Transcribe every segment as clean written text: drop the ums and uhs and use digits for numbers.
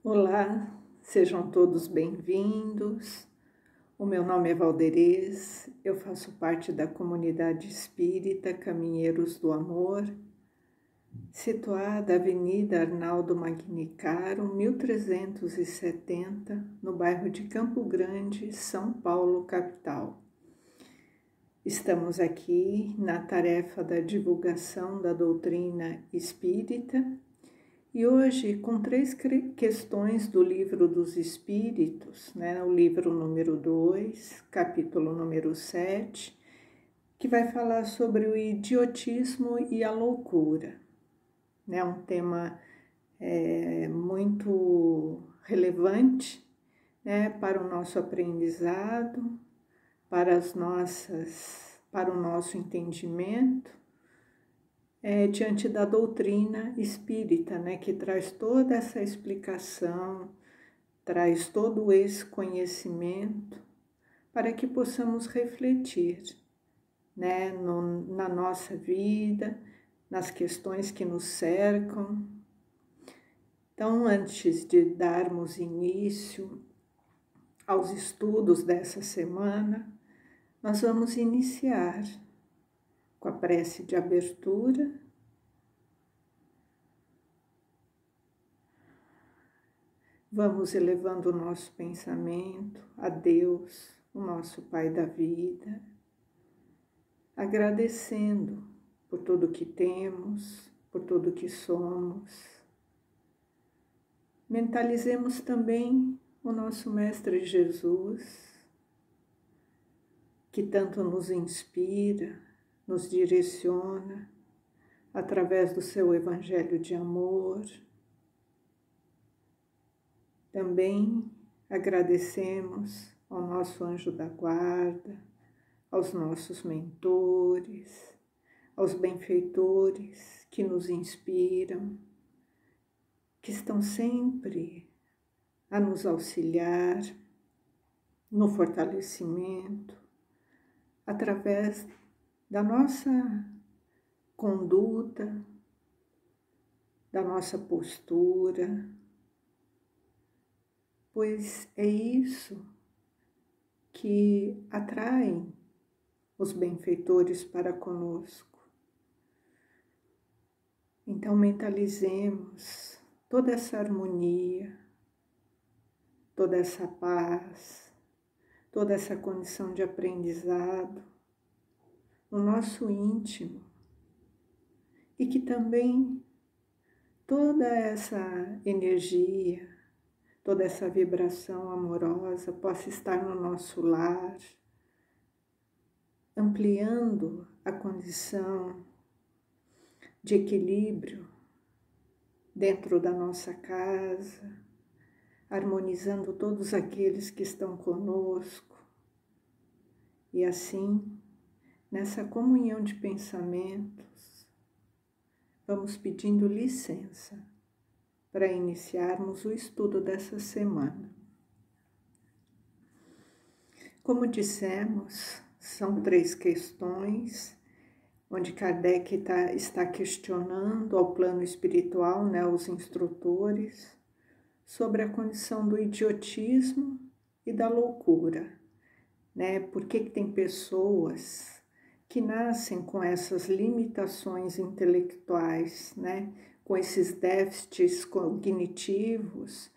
Olá, sejam todos bem-vindos. O meu nome é Valderez, eu faço parte da comunidade espírita Caminheiros do Amor, situada na Avenida Arnaldo Magnicaro, 1370, no bairro de Campo Grande, São Paulo, capital. Estamos aqui na tarefa da divulgação da doutrina espírita e hoje com 3 questões do Livro dos Espíritos, o livro número 2, capítulo número 7, que vai falar sobre o idiotismo e a loucura. Um tema muito relevante para o nosso aprendizado, para o nosso entendimento, diante da doutrina espírita, que traz toda essa explicação, traz todo esse conhecimento para que possamos refletir na nossa vida, nas questões que nos cercam. Então, antes de darmos início aos estudos dessa semana, nós vamos iniciar com a prece de abertura. Vamos elevando o nosso pensamento a Deus, o nosso Pai da vida, agradecendo por tudo que temos, por tudo que somos. Mentalizemos também o nosso Mestre Jesus, que tanto nos inspira, nos direciona através do seu evangelho de amor. Também agradecemos ao nosso anjo da guarda, aos nossos mentores, aos benfeitores que nos inspiram, que estão sempre a nos auxiliar no fortalecimento, através da nossa conduta, da nossa postura, pois é isso que atrai os benfeitores para conosco. Então mentalizemos toda essa harmonia, toda essa paz, toda essa condição de aprendizado no nosso íntimo, e que também toda essa energia, toda essa vibração amorosa possa estar no nosso lar, ampliando a condição de equilíbrio dentro da nossa casa, harmonizando todos aqueles que estão conosco. E assim, nessa comunhão de pensamentos, vamos pedindo licença para iniciarmos o estudo dessa semana. Como dissemos, são 3 questões, onde Kardec está questionando ao plano espiritual, os instrutores, sobre a condição do idiotismo e da loucura. Por que tem pessoas que nascem com essas limitações intelectuais, com esses déficits cognitivos,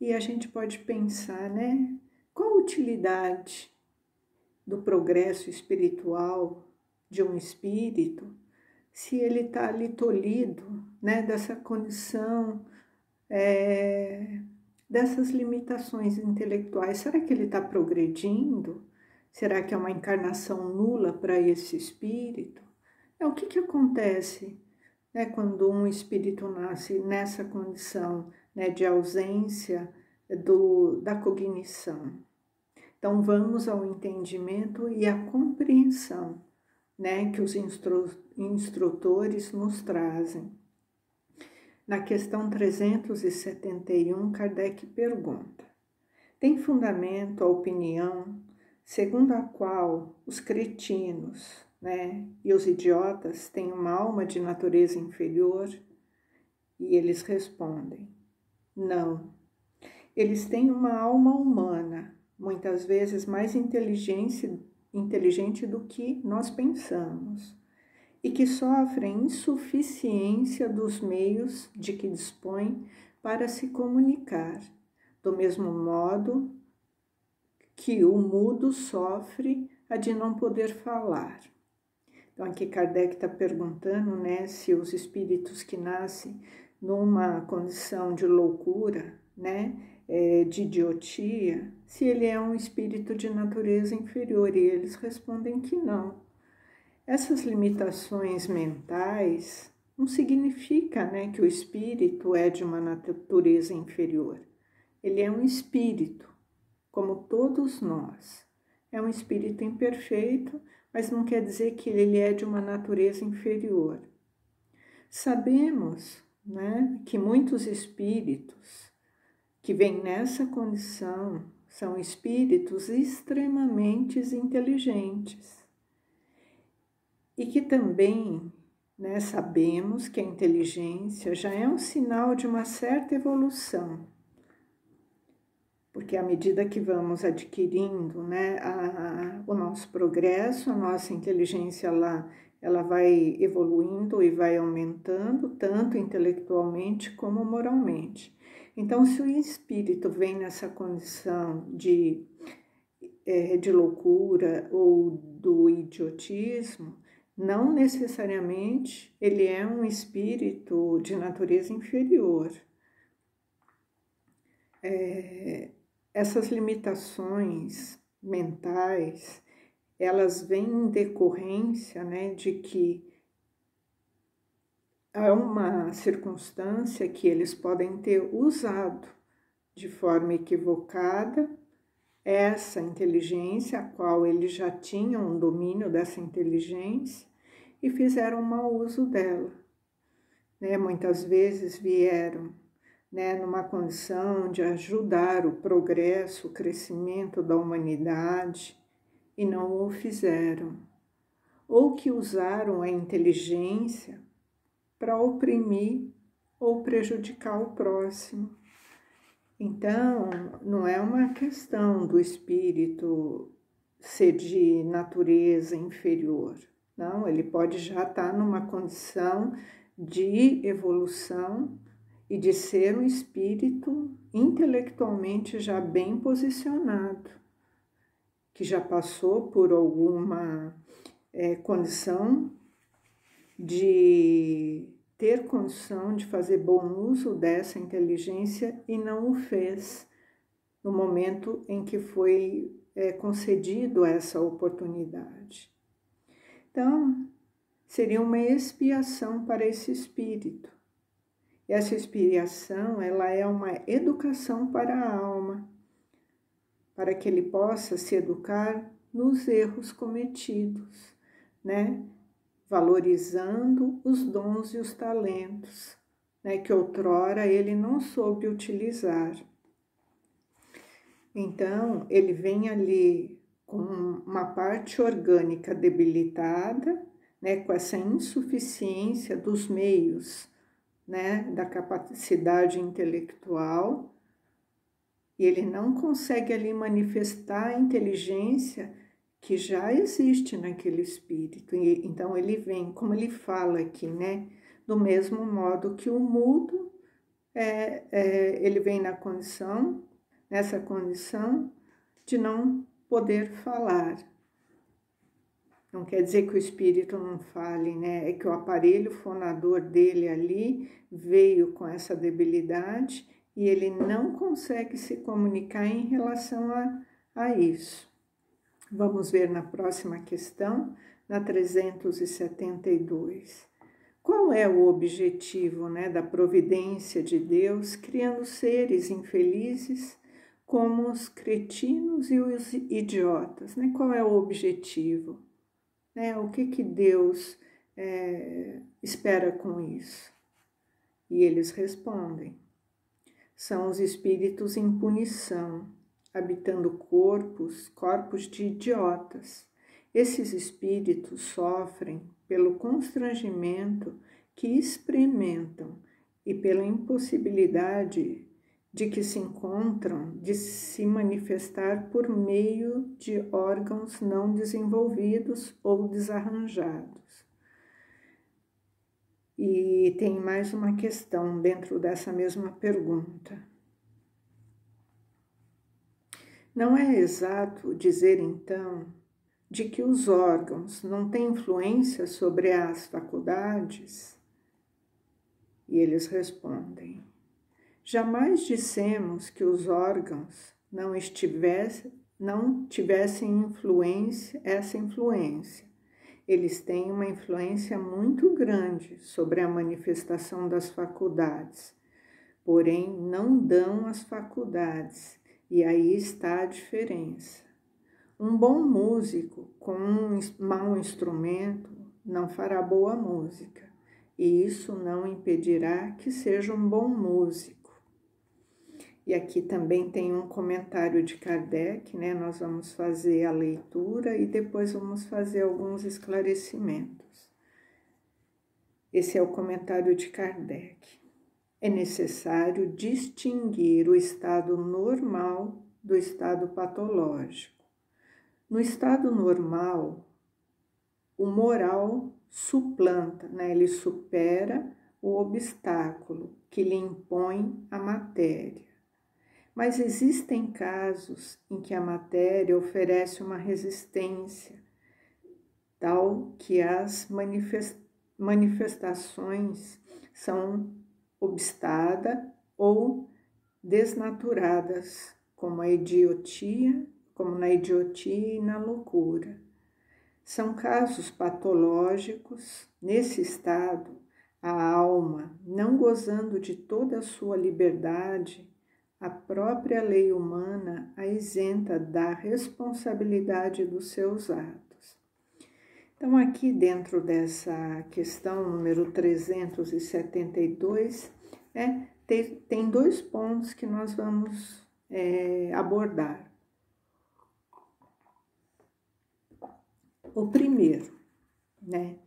e a gente pode pensar, qual a utilidade do progresso espiritual de um espírito se ele está ali tolhido, dessa condição, dessas limitações intelectuais? Será que ele está progredindo? Será que é uma encarnação nula para esse espírito? O que acontece quando um espírito nasce nessa condição de ausência da cognição? Então vamos ao entendimento e à compreensão que os instrutores nos trazem. Na questão 371, Kardec pergunta: tem fundamento a opinião segundo a qual os cretinos e os idiotas têm uma alma de natureza inferior? E eles respondem: não, Eles têm uma alma humana, muitas vezes mais inteligente do que nós pensamos, e que sofrem insuficiência dos meios de que dispõem para se comunicar, do mesmo modo que o mudo sofre a de não poder falar. Então, aqui Kardec está perguntando, né, se os espíritos que nascem numa condição de loucura, né, de idiotia, se ele é um espírito de natureza inferior, e eles respondem que não. Essas limitações mentais não significa, né, que o espírito é de uma natureza inferior. Ele é um espírito, como todos nós. É um espírito imperfeito, mas não quer dizer que ele é de uma natureza inferior. Sabemos, né, que muitos espíritos que vêm nessa condição são espíritos extremamente inteligentes e que também, né, sabemos que a inteligência já é um sinal de uma certa evolução, porque à medida que vamos adquirindo, né, o nosso progresso, a nossa inteligência ela vai evoluindo e vai aumentando, tanto intelectualmente como moralmente. Então, se o espírito vem nessa condição de loucura ou do idiotismo, não necessariamente ele é um espírito de natureza inferior. Essas limitações mentais, elas vêm em decorrência, né, de que há uma circunstância que eles podem ter usado de forma equivocada essa inteligência, a qual eles já tinham um domínio dessa inteligência e fizeram mau uso dela, né? Muitas vezes vieram, né, numa condição de ajudar o progresso, o crescimento da humanidade e não o fizeram, ou que usaram a inteligência para oprimir ou prejudicar o próximo. Então, não é uma questão do espírito ser de natureza inferior, não, ele pode já estar numa condição de evolução e de ser um espírito intelectualmente já bem posicionado, que já passou por alguma condição de ter condição de fazer bom uso dessa inteligência e não o fez no momento em que foi concedido essa oportunidade. Então, seria uma expiação para esse espírito. E essa expiação, ela é uma educação para a alma, para que ele possa se educar nos erros cometidos, né? Valorizando os dons e os talentos, né, que outrora ele não soube utilizar. Então, ele vem ali com uma parte orgânica debilitada, né, com essa insuficiência dos meios, né, da capacidade intelectual, e ele não consegue ali manifestar a inteligência que já existe naquele espírito. E, então ele vem, como ele fala aqui, né? Do mesmo modo que o mudo, ele vem nessa condição de não poder falar. Não quer dizer que o espírito não fale, né? É que o aparelho fonador dele ali veio com essa debilidade e ele não consegue se comunicar em relação a isso. Vamos ver na próxima questão, na 372. Qual é o objetivo, né, da providência de Deus criando seres infelizes como os cretinos e os idiotas? Né? Qual é o objetivo? Né? O que Deus espera com isso? E eles respondem: são os espíritos em punição, habitando corpos de idiotas. Esses espíritos sofrem pelo constrangimento que experimentam e pela impossibilidade de que se encontram de se manifestar por meio de órgãos não desenvolvidos ou desarranjados. E tem mais uma questão dentro dessa mesma pergunta. Não é exato dizer, então, de que os órgãos não têm influência sobre as faculdades? E eles respondem: jamais dissemos que os órgãos não tivessem essa influência. Eles têm uma influência muito grande sobre a manifestação das faculdades, porém não dão as faculdades, e aí está a diferença. Um bom músico com um mau instrumento não fará boa música, e isso não impedirá que seja um bom músico. E aqui também tem um comentário de Kardec, né? Nós vamos fazer a leitura e depois vamos fazer alguns esclarecimentos. Esse é o comentário de Kardec. É necessário distinguir o estado normal do estado patológico. No estado normal, o moral suplanta, né? Ele supera o obstáculo que lhe impõe a matéria. Mas existem casos em que a matéria oferece uma resistência, tal que as manifestações são obstadas ou desnaturadas, como na idiotia e na loucura. São casos patológicos. Nesse estado, a alma, não gozando de toda a sua liberdade, a própria lei humana a isenta da responsabilidade dos seus atos. Então, aqui dentro dessa questão número 372, tem dois pontos que nós vamos abordar. O primeiro, né,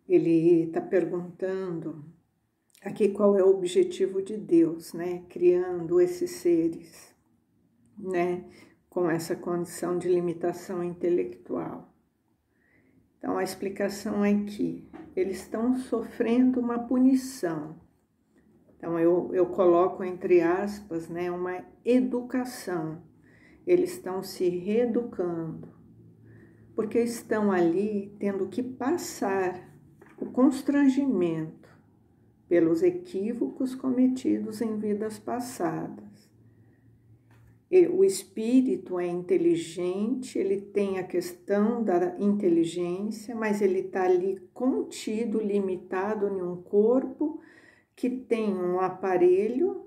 ele está perguntando aqui qual é o objetivo de Deus, né, criando esses seres, né, com essa condição de limitação intelectual. Então, a explicação é que eles estão sofrendo uma punição. Então, eu coloco entre aspas, né, uma educação. Eles estão se reeducando, porque estão ali tendo que passar o constrangimento pelos equívocos cometidos em vidas passadas. O espírito é inteligente, ele tem a questão da inteligência, mas ele está ali contido, limitado em um corpo que tem um aparelho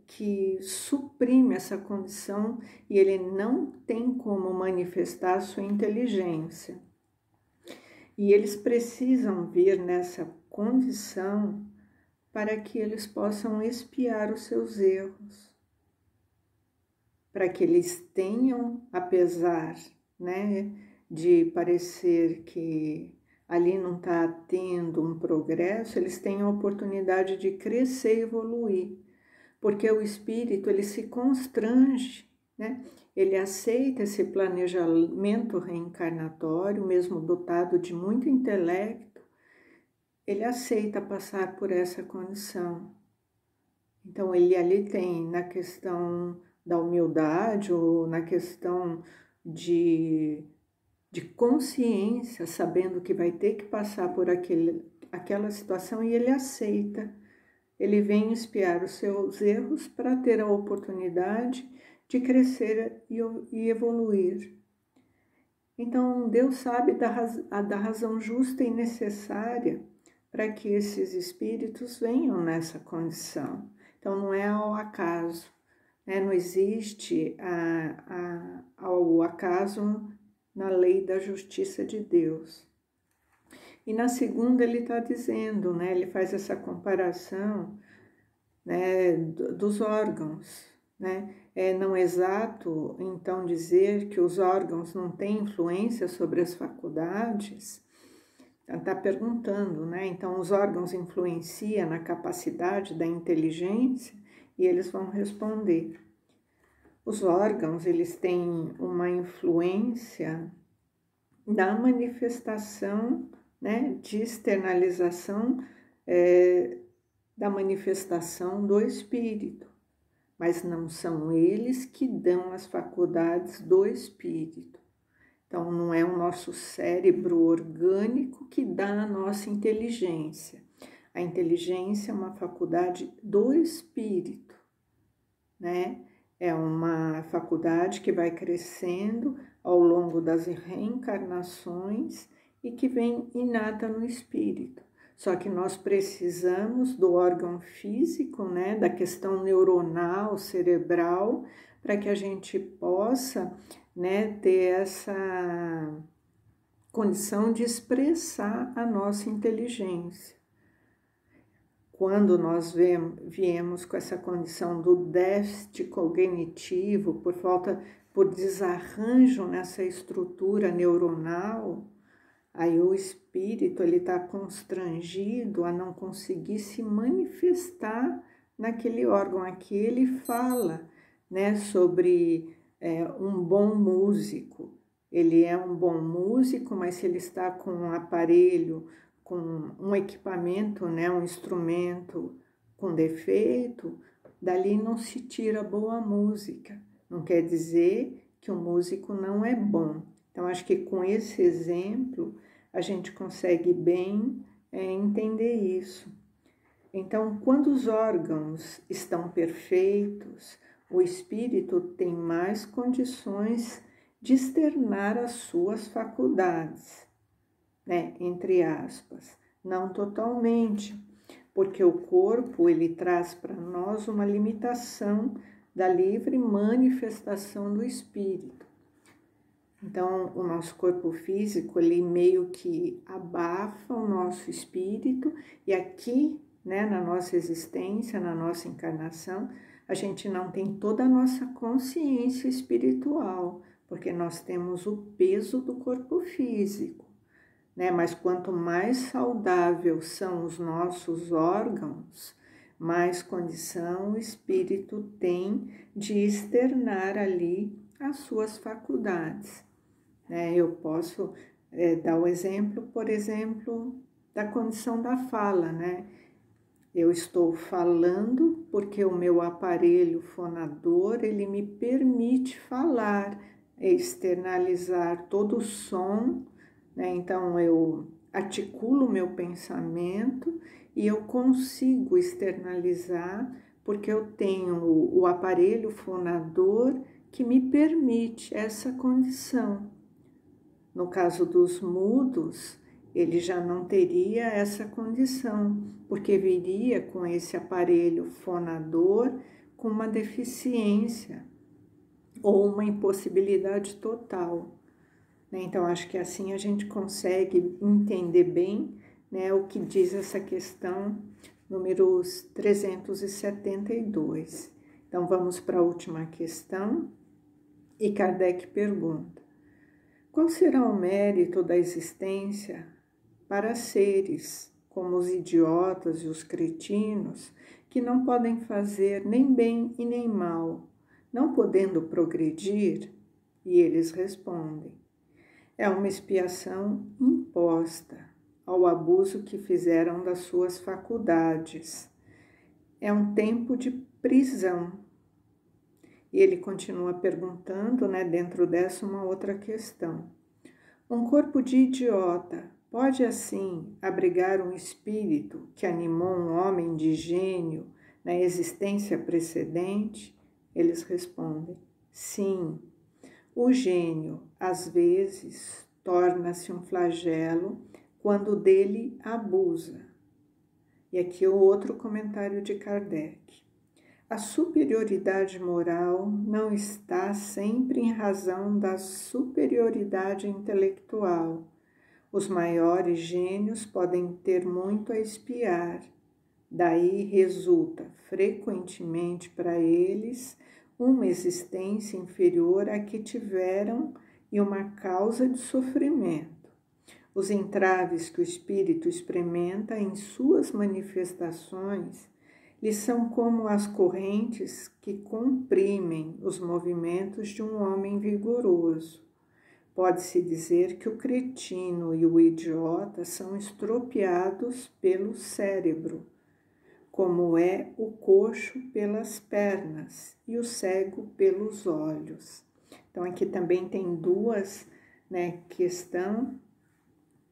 que suprime essa condição e ele não tem como manifestar a sua inteligência. E eles precisam vir nessa condição para que eles possam expiar os seus erros, para que eles tenham, apesar, né, de parecer que ali não está tendo um progresso, eles têm a oportunidade de crescer e evoluir, porque o espírito, ele se constrange, né? Ele aceita esse planejamento reencarnatório, mesmo dotado de muito intelecto, ele aceita passar por essa condição. Então, ele ali tem, na questão da humildade ou na questão de consciência, sabendo que vai ter que passar por aquela situação, e ele aceita. Ele vem expiar os seus erros para ter a oportunidade de crescer e evoluir. Então, Deus sabe da razão justa e necessária para que esses espíritos venham nessa condição. Então, não é ao acaso, né? Não existe ao acaso na lei da justiça de Deus. E na segunda ele está dizendo, né, ele faz essa comparação, né, dos órgãos, né? É não exato, então, dizer que os órgãos não têm influência sobre as faculdades? Está perguntando, né? Então, os órgãos influenciam na capacidade da inteligência? e eles vão responder. Os órgãos, eles têm uma influência da manifestação, né, de externalização da manifestação do espírito, mas não são eles que dão as faculdades do espírito. Então, não é o nosso cérebro orgânico que dá a nossa inteligência. A inteligência é uma faculdade do espírito, né? É uma faculdade que vai crescendo ao longo das reencarnações e que vem inata no espírito. Só que nós precisamos do órgão físico, né, da questão neuronal, cerebral, para que a gente possa, né, ter essa condição de expressar a nossa inteligência. Quando nós viemos com essa condição do déficit cognitivo, por desarranjo nessa estrutura neuronal, aí o espírito está constrangido a não conseguir se manifestar naquele órgão. Aqui ele fala, né, sobre um bom músico. Ele é um bom músico, mas se ele está com um aparelho, com um equipamento, né, um instrumento com defeito, dali não se tira boa música. Não quer dizer que o músico não é bom. Então, acho que com esse exemplo, a gente consegue bem entender isso. Então, quando os órgãos estão perfeitos, o espírito tem mais condições de externar as suas faculdades, né? Entre aspas, não totalmente, porque o corpo ele traz para nós uma limitação da livre manifestação do espírito. Então, o nosso corpo físico, ele meio que abafa o nosso espírito, e aqui, né, na nossa existência, na nossa encarnação, a gente não tem toda a nossa consciência espiritual, porque nós temos o peso do corpo físico, né? Mas quanto mais saudável são os nossos órgãos, mais condição o espírito tem de externar ali as suas faculdades. Eu posso dar o exemplo, por exemplo, da condição da fala, né? Eu estou falando porque o meu aparelho fonador, ele me permite falar, externalizar todo o som, né? Então, eu articulo o meu pensamento e eu consigo externalizar porque eu tenho o aparelho fonador que me permite essa condição. No caso dos mudos, ele já não teria essa condição, porque viria com esse aparelho fonador com uma deficiência ou uma impossibilidade total. Então, acho que assim a gente consegue entender bem, né, o que diz essa questão número 372. Então, vamos para a última questão e Kardec pergunta: qual será o mérito da existência para seres como os idiotas e os cretinos, que não podem fazer nem bem e nem mal, não podendo progredir? E eles respondem: é uma expiação imposta ao abuso que fizeram das suas faculdades. É um tempo de prisão. E ele continua perguntando, né, dentro dessa uma outra questão. Um corpo de idiota pode, assim, abrigar um espírito que animou um homem de gênio na existência precedente? Eles respondem: sim. O gênio, às vezes, torna-se um flagelo quando dele abusa. E aqui o outro comentário de Kardec. A superioridade moral não está sempre em razão da superioridade intelectual. Os maiores gênios podem ter muito a expiar. Daí resulta frequentemente para eles uma existência inferior à que tiveram e uma causa de sofrimento. Os entraves que o espírito experimenta em suas manifestações Eles são como as correntes que comprimem os movimentos de um homem vigoroso. Pode-se dizer que o cretino e o idiota são estropiados pelo cérebro, como é o coxo pelas pernas e o cego pelos olhos. Então, aqui também tem duas, questão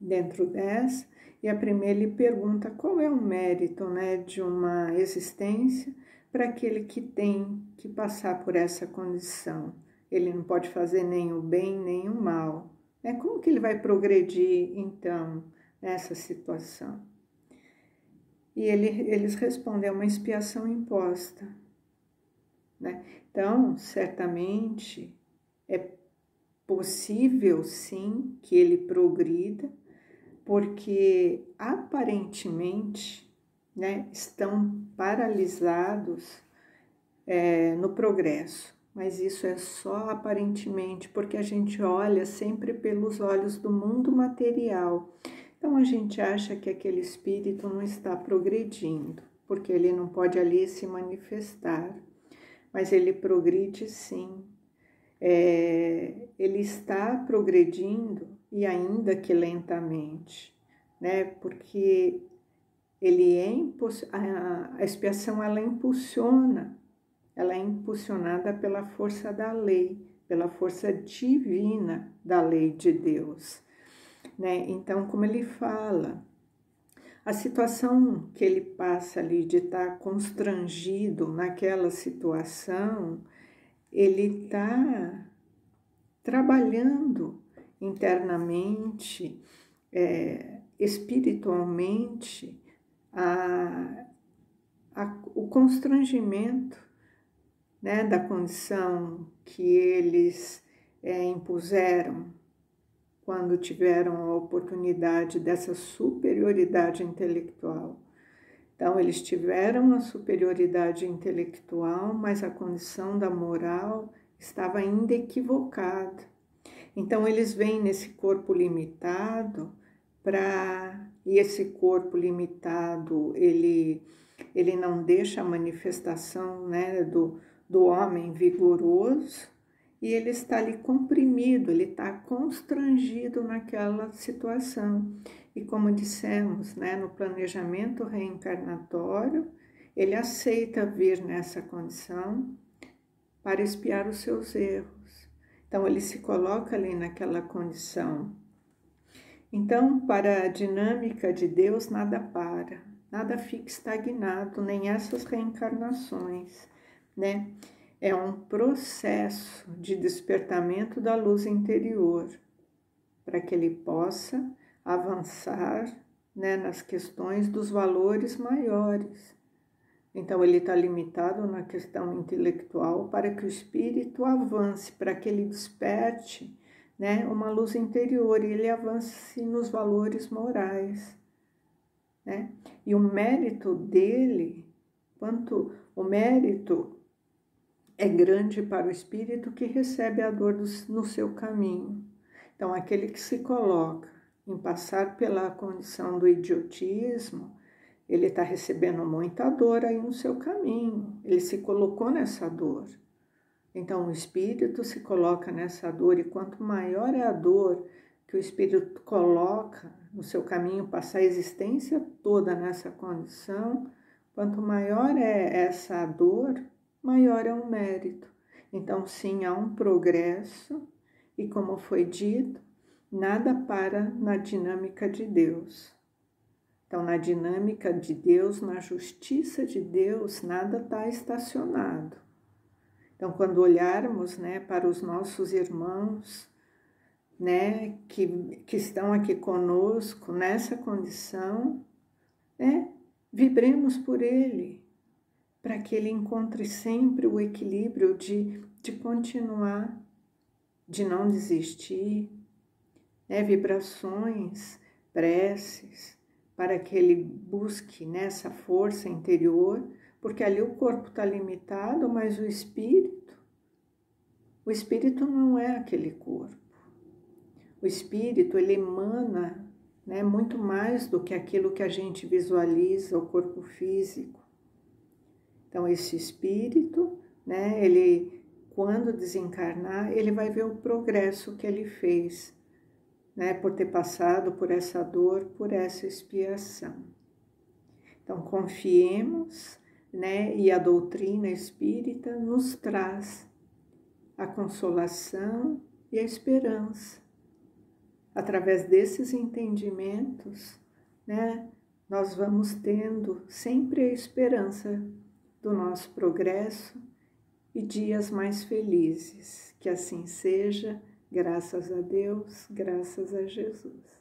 dentro dessa. E a primeira ele pergunta qual é o mérito, de uma existência para aquele que tem que passar por essa condição. Ele não pode fazer nem o bem nem o mal. Como que ele vai progredir, então, nessa situação? E eles respondem, é uma expiação imposta. Então, certamente, é possível, sim, que ele progrida, porque aparentemente, estão paralisados no progresso. Mas isso é só aparentemente, porque a gente olha sempre pelos olhos do mundo material. Então a gente acha que aquele espírito não está progredindo, porque ele não pode ali se manifestar. Mas ele progride sim. Ele está progredindo, e ainda que lentamente, porque a expiação ela é impulsionada pela força da lei, pela força divina da lei de Deus. Então, como ele fala, a situação que ele passa ali de estar constrangido naquela situação, ele está trabalhando internamente, espiritualmente, o constrangimento, da condição que eles impuseram quando tiveram a oportunidade dessa superioridade intelectual. Então, eles tiveram a superioridade intelectual, mas a condição da moral estava ainda equivocada. Então, eles vêm nesse corpo limitado e esse corpo limitado, ele não deixa a manifestação, do homem vigoroso, e ele está ali comprimido, ele está constrangido naquela situação. E como dissemos, no planejamento reencarnatório, ele aceita vir nessa condição para expiar os seus erros. Então, ele se coloca ali naquela condição. Então, para a dinâmica de Deus, nada para, nada fica estagnado, nem essas reencarnações, É um processo de despertamento da luz interior, para que ele possa avançar, nas questões dos valores maiores. Então, ele está limitado na questão intelectual para que o espírito avance, para que ele desperte, uma luz interior e ele avance nos valores morais. E o mérito dele, quanto o mérito é grande para o espírito que recebe a dor no seu caminho. Então, aquele que se coloca em passar pela condição do idiotismo, ele está recebendo muita dor aí no seu caminho. Ele se colocou nessa dor. Então, o espírito se coloca nessa dor, e quanto maior é a dor que o espírito coloca no seu caminho, passar a existência toda nessa condição, quanto maior é essa dor, maior é o mérito. Então, sim, há um progresso, e como foi dito, nada para na dinâmica de Deus. Então, na dinâmica de Deus, na justiça de Deus, nada está estacionado. Então, quando olharmos, para os nossos irmãos, que estão aqui conosco nessa condição, vibremos por ele, para que ele encontre sempre o equilíbrio de continuar, de não desistir, vibrações, preces, para que ele busque nessa força interior, porque ali o corpo está limitado, mas o espírito não é aquele corpo. O espírito, ele emana, muito mais do que aquilo que a gente visualiza, o corpo físico. Então, esse espírito, né, ele, quando desencarnar, ele vai ver o progresso que ele fez, né, por ter passado por essa dor, por essa expiação. Então, confiemos, né, e a doutrina espírita nos traz a consolação e a esperança. Através desses entendimentos, né, nós vamos tendo sempre a esperança do nosso progresso e dias mais felizes. Que assim seja, graças a Deus, graças a Jesus.